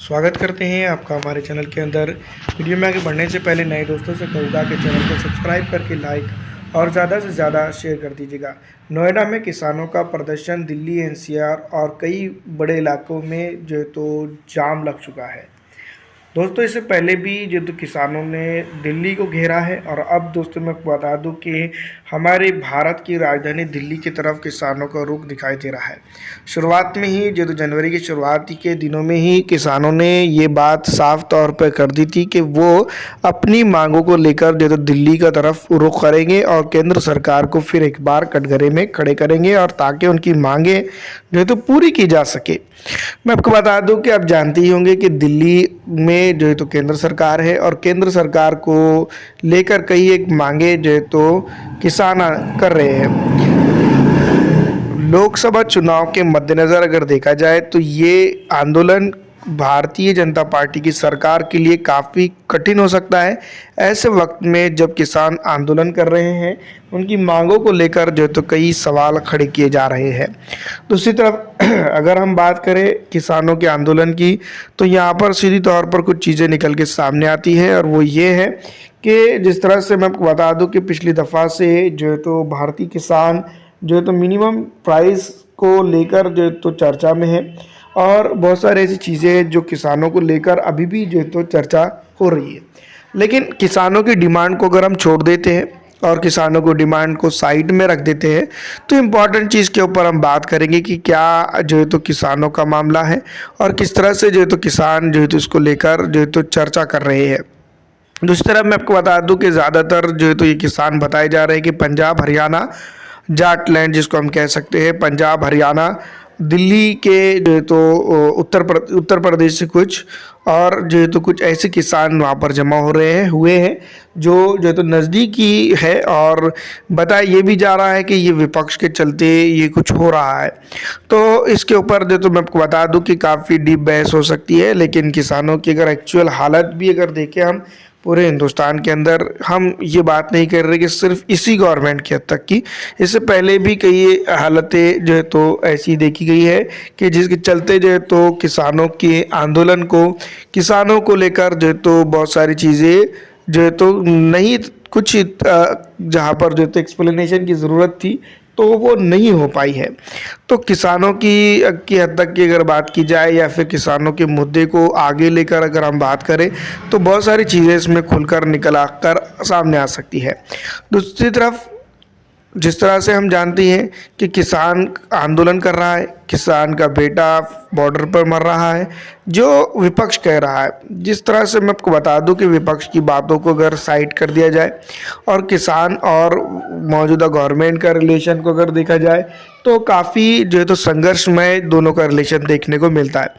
स्वागत करते हैं आपका हमारे चैनल के अंदर। वीडियो में आगे बढ़ने से पहले नए दोस्तों से कहूँगा कि चैनल को सब्सक्राइब करके लाइक और ज़्यादा से ज़्यादा शेयर कर दीजिएगा। नोएडा में किसानों का प्रदर्शन दिल्ली एनसीआर और कई बड़े इलाकों में जो है तो जाम लग चुका है। दोस्तों इससे पहले भी जो तो किसानों ने दिल्ली को घेरा है और अब दोस्तों मैं आपको बता दूं कि हमारे भारत की राजधानी दिल्ली की तरफ किसानों का रुख दिखाई दे रहा है। शुरुआत में ही जो तो जनवरी की शुरुआती के दिनों में ही किसानों ने ये बात साफ तौर पर कर दी थी कि वो अपनी मांगों को लेकर जो तो दिल्ली का तरफ रुख करेंगे और केंद्र सरकार को फिर एक बार कटघरे में खड़े करेंगे और ताकि उनकी मांगें जो है तो पूरी की जा सके। मैं आपको बता दूं कि आप जानते ही होंगे कि दिल्ली में जो है तो केंद्र सरकार है और केंद्र सरकार को लेकर कई एक मांगे जो है तो किसान कर रहे हैं। लोकसभा चुनाव के मद्देनज़र अगर देखा जाए तो ये आंदोलन भारतीय जनता पार्टी की सरकार के लिए काफ़ी कठिन हो सकता है। ऐसे वक्त में जब किसान आंदोलन कर रहे हैं, उनकी मांगों को लेकर जो तो कई सवाल खड़े किए जा रहे हैं। दूसरी तरफ अगर हम बात करें किसानों के आंदोलन की, तो यहाँ पर सीधी तौर पर कुछ चीज़ें निकल के सामने आती है और वो ये है कि जिस तरह से मैं आपको बता दूं कि पिछली दफ़ा से जो है तो भारतीय किसान जो है तो मिनिमम प्राइस को लेकर जो है तो चर्चा में है और बहुत सारी ऐसी चीज़ें जो किसानों को लेकर अभी भी जो है तो चर्चा हो रही है। लेकिन किसानों की डिमांड को अगर हम छोड़ देते हैं और किसानों को डिमांड को साइड में रख देते हैं तो इम्पॉर्टेंट चीज़ के ऊपर हम बात करेंगे कि क्या जो है तो किसानों का मामला है और किस तरह से जो है तो किसान जो है तो इसको लेकर जो है तो चर्चा कर रहे हैं। दूसरी तरफ मैं आपको बता दूं कि ज़्यादातर जो है तो ये किसान बताए जा रहे हैं कि पंजाब हरियाणा जाटलैंड जिसको हम कह सकते हैं, पंजाब हरियाणा दिल्ली के जो है तो उत्तर प्रदेश से कुछ और जो है तो कुछ ऐसे किसान वहाँ पर जमा हो रहे हैं हुए हैं जो है तो नज़दीकी है और बताया ये भी जा रहा है कि ये विपक्ष के चलते ये कुछ हो रहा है। तो इसके ऊपर जो तो मैं आपको बता दूं कि काफ़ी डीप बहस हो सकती है, लेकिन किसानों की अगर एक्चुअल हालत भी अगर देखें हम पूरे हिंदुस्तान के अंदर, हम ये बात नहीं कर रहे कि सिर्फ इसी गवर्नमेंट की हद तक की, इससे पहले भी कई हालतें जो है तो ऐसी देखी गई है कि जिसके चलते जो है तो किसानों के आंदोलन को, किसानों को लेकर जो है तो बहुत सारी चीज़ें जो है तो नहीं कुछ जहाँ पर जो है तो एक्सप्लेनेशन की ज़रूरत थी तो वो नहीं हो पाई है। तो किसानों की हद तक की अगर बात की जाए या फिर किसानों के मुद्दे को आगे लेकर अगर हम बात करें तो बहुत सारी चीज़ें इसमें खुलकर निकल आकर सामने आ सकती है। दूसरी तरफ जिस तरह से हम जानते हैं कि किसान आंदोलन कर रहा है, किसान का बेटा बॉर्डर पर मर रहा है, जो विपक्ष कह रहा है, जिस तरह से मैं आपको बता दूं कि विपक्ष की बातों को अगर साइड कर दिया जाए और किसान और मौजूदा गवर्नमेंट का रिलेशन को अगर देखा जाए तो काफ़ी जो है तो संघर्षमय दोनों का रिलेशन देखने को मिलता है।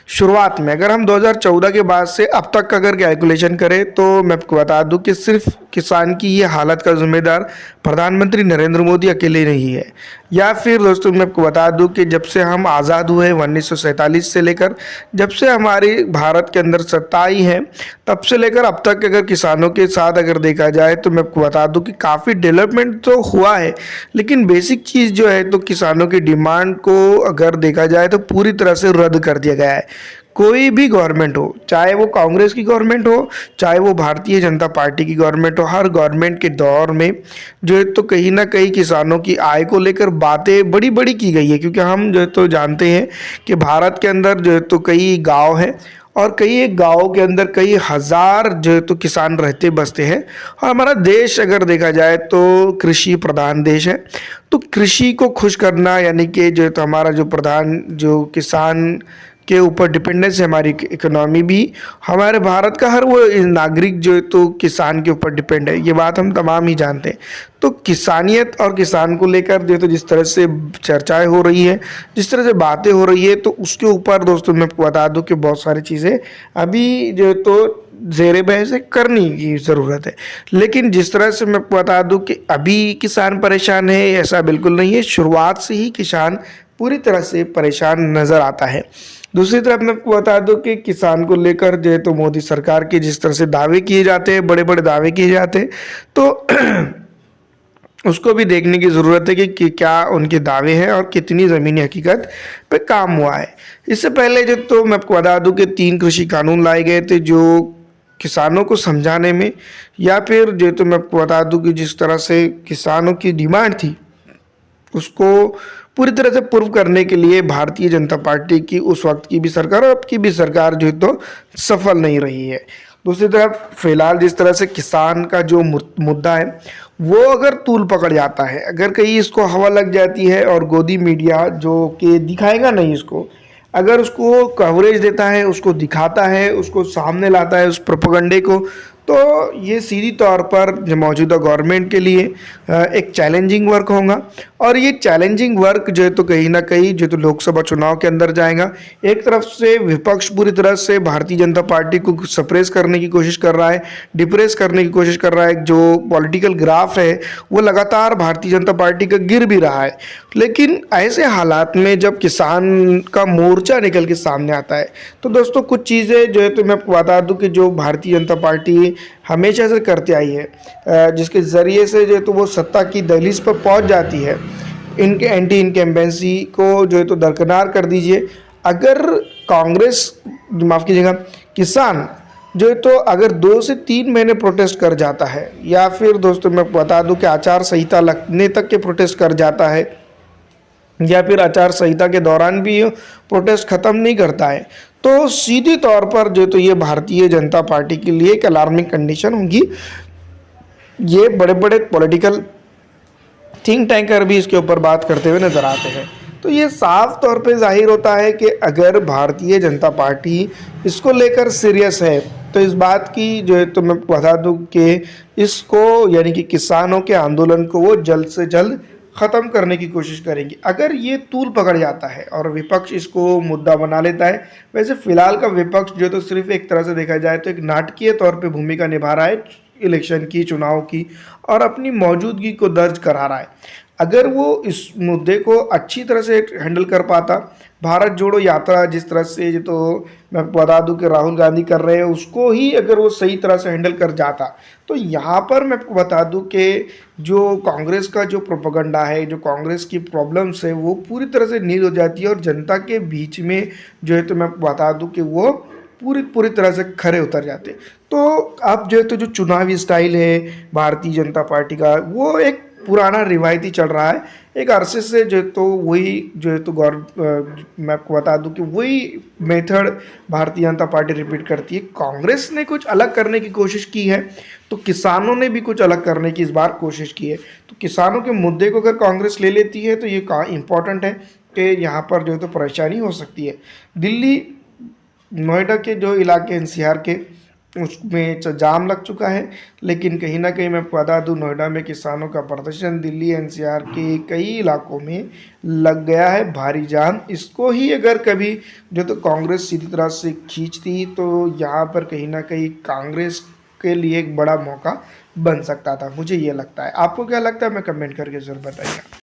शुरुआत में अगर हम 2014 के बाद से अब तक अगर कैलकुलेशन करें तो मैं आपको बता दूं कि सिर्फ किसान की ये हालत का जिम्मेदार प्रधानमंत्री नरेंद्र मोदी अकेले नहीं है, या फिर दोस्तों मैं आपको बता दूं कि जब से हम आज़ाद हुए 1947 से लेकर जब से हमारी भारत के अंदर सत्ता आई है तब से लेकर अब तक अगर किसानों के साथ अगर देखा जाए तो मैं आपको बता दूं कि काफ़ी डेवलपमेंट तो हुआ है, लेकिन बेसिक चीज़ जो है तो किसानों की डिमांड को अगर देखा जाए तो पूरी तरह से रद्द कर दिया गया है। कोई भी गवर्नमेंट हो, चाहे वो कांग्रेस की गवर्नमेंट हो, चाहे वो भारतीय जनता पार्टी की गवर्नमेंट हो, हर गवर्नमेंट के दौर में जो है तो कहीं ना कहीं किसानों की आय को लेकर बातें बड़ी बड़ी की गई है, क्योंकि हम जो है तो जानते हैं कि भारत के अंदर जो है तो कई गांव हैं और कई एक गाँव के अंदर कई हज़ार जो है तो किसान रहते बसते हैं और हमारा देश अगर देखा जाए तो कृषि प्रधान देश है। तो कृषि को खुश करना यानी कि जो है तो हमारा जो प्रधान जो किसान के ऊपर डिपेंडेंस है, हमारी इकोनॉमी भी, हमारे भारत का हर वो नागरिक जो है तो किसान के ऊपर डिपेंड है, ये बात हम तमाम ही जानते हैं। तो किसानियत और किसान को लेकर जो है तो जिस तरह से चर्चाएं हो रही है, जिस तरह से बातें हो रही है, तो उसके ऊपर दोस्तों मैं आपको बता दूं कि बहुत सारी चीज़ें अभी जो है तो ज़ेरे बहस करने की ज़रूरत है। लेकिन जिस तरह से मैं आपको बता दूं कि अभी किसान परेशान है, ऐसा बिल्कुल नहीं है। शुरुआत से ही किसान पूरी तरह से परेशान नज़र आता है। दूसरी तरफ मैं आपको बता दूं कि किसान को लेकर जो है तो मोदी सरकार के जिस तरह से दावे किए जाते हैं, बड़े बड़े दावे किए जाते हैं, तो उसको भी देखने की ज़रूरत है कि क्या उनके दावे हैं और कितनी ज़मीनी हकीकत पे काम हुआ है। इससे पहले जो तो मैं आपको बता दूं कि 3 कृषि कानून लाए गए थे जो किसानों को समझाने में, या फिर जो तो मैं आपको बता दूं कि जिस तरह से किसानों की डिमांड थी उसको पूरी तरह से पूर्व करने के लिए भारतीय जनता पार्टी की उस वक्त की भी सरकार और अब की भी सरकार जो है तो सफल नहीं रही है। दूसरी तरफ फिलहाल जिस तरह से किसान का जो मुद्दा है वो अगर तूल पकड़ जाता है, अगर कहीं इसको हवा लग जाती है और गोदी मीडिया जो कि दिखाएगा नहीं इसको, अगर उसको कवरेज देता है, उसको दिखाता है, उसको सामने लाता है उस प्रोपेगेंडे को, तो ये सीधी तौर पर जो मौजूदा गवर्नमेंट के लिए एक चैलेंजिंग वर्क होगा। और ये चैलेंजिंग वर्क जो है तो कहीं ना कहीं जो तो लोकसभा चुनाव के अंदर जाएगा। एक तरफ से विपक्ष पूरी तरह से भारतीय जनता पार्टी को सप्रेस करने की कोशिश कर रहा है, डिप्रेस करने की कोशिश कर रहा है, जो पॉलिटिकल ग्राफ है वो लगातार भारतीय जनता पार्टी का गिर भी रहा है। लेकिन ऐसे हालात में जब किसान का मोर्चा निकल के सामने आता है तो दोस्तों कुछ चीज़ें जो है तो मैं आपको बता दूं कि जो भारतीय जनता पार्टी हमेशा से करते आई है, जिसके ज़रिए से जो है तो वो सत्ता की दहलीज पर पहुंच जाती है, इनके एंटी इनकम्बेंसी को जो है तो दरकिनार कर दीजिए। अगर कांग्रेस, माफ़ कीजिएगा, किसान जो है तो अगर 2 से 3 महीने प्रोटेस्ट कर जाता है, या फिर दोस्तों मैं बता दूं कि आचार संहिता लगने तक के प्रोटेस्ट कर जाता है, या फिर आचार संहिता के दौरान भी प्रोटेस्ट ख़त्म नहीं करता है, तो सीधी तौर पर जो तो ये भारतीय जनता पार्टी के लिए एक अलार्मिंग कंडीशन होगी। ये बड़े बड़े पॉलिटिकल थिंक टैंकर भी इसके ऊपर बात करते हुए नजर आते हैं। तो ये साफ तौर पे जाहिर होता है कि अगर भारतीय जनता पार्टी इसको लेकर सीरियस है तो इस बात की जो है तो मैं बता दूं कि इसको, यानी कि किसानों के आंदोलन को वो जल्द से जल्द ख़त्म करने की कोशिश करेंगी। अगर ये तूल पकड़ जाता है और विपक्ष इसको मुद्दा बना लेता है, वैसे फिलहाल का विपक्ष जो तो सिर्फ एक तरह से देखा जाए तो एक नाटकीय तौर पे भूमिका निभा रहा है इलेक्शन की, चुनाव की, और अपनी मौजूदगी को दर्ज करा रहा है। अगर वो इस मुद्दे को अच्छी तरह से हैंडल कर पाता, भारत जोड़ो यात्रा जिस तरह से जो तो मैं बता दूं कि राहुल गांधी कर रहे हैं उसको ही अगर वो सही तरह से हैंडल कर जाता, तो यहाँ पर मैं आपको बता दूं कि जो कांग्रेस का जो प्रोपेगेंडा है, जो कांग्रेस की प्रॉब्लम्स है, वो पूरी तरह से नील हो जाती है और जनता के बीच में जो है तो मैं बता दूं कि वो पूरी पूरी तरह से खरे उतर जाते। तो अब जो है तो जो चुनावी स्टाइल है भारतीय जनता पार्टी का वो एक पुराना रिवायती चल रहा है, एक अरसे से जो है तो वही जो है तो मैं आपको बता दूं कि वही method Bharatiya Janata party repeat करती है। कांग्रेस ने कुछ अलग करने की कोशिश की है तो किसानों ने भी कुछ अलग करने की इस बार कोशिश की है। तो किसानों के मुद्दे को अगर कांग्रेस ले लेती है तो ये इम्पॉर्टेंट है कि यहाँ पर जो है तो परेशानी हो सकती है। दिल्ली नोएडा के जो इलाके एनसीआर के उसमें जाम लग चुका है, लेकिन कहीं ना कहीं मैं बता दूं नोएडा में किसानों का प्रदर्शन दिल्ली एनसीआर के कई इलाकों में लग गया है भारी जाम। इसको ही अगर कभी जो तो कांग्रेस सीधी तरह से खींचती तो यहाँ पर कहीं ना कहीं कांग्रेस के लिए एक बड़ा मौका बन सकता था, मुझे ये लगता है। आपको क्या लगता है, मैं कमेंट करके ज़रूर बताइए।